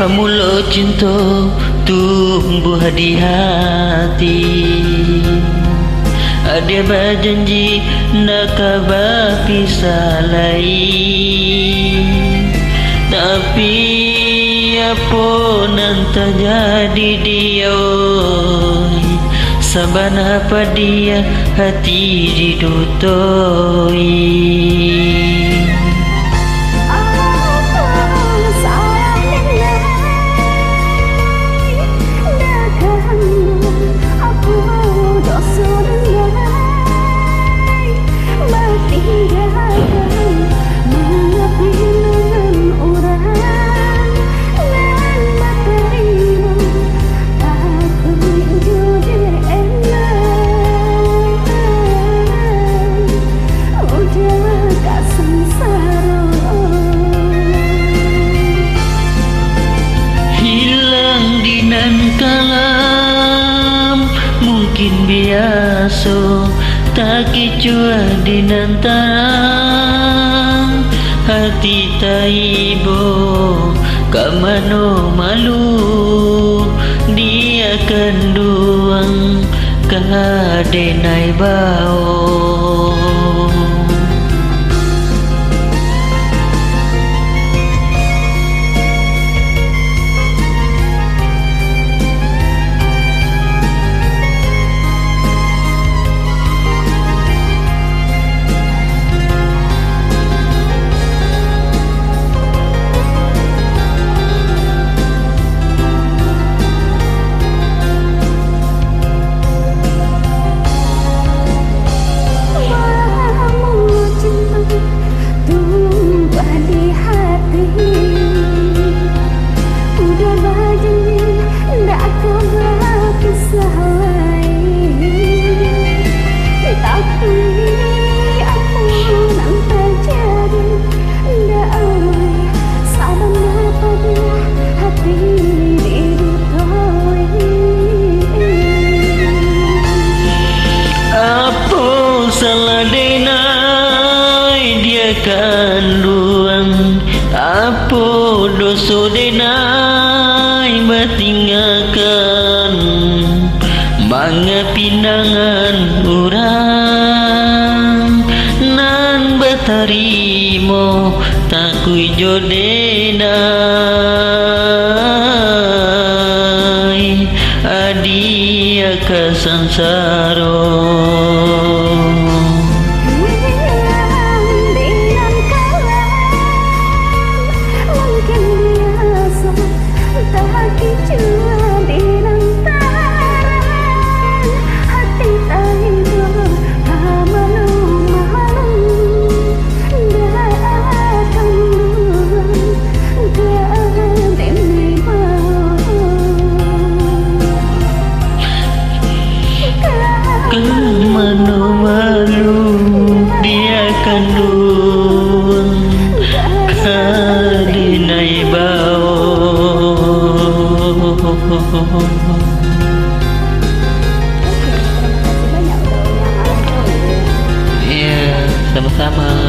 Mula cinta tumbuh di hati, ada berjanji nak berpisah lain. Tapi apa nan terjadi dia, sabana apa dia hati didutoi. Kalam mungkin biasa, tak kicua di antara hati taibo. Kamano malu dia kenduang kadenai bau. Kanduang apa dosa denai bertinggalkan bangga pinangan orang nan bertarimo takui jodenai adia kesansaro. Malu dia kandung kadinai bau. Iya, sama-sama.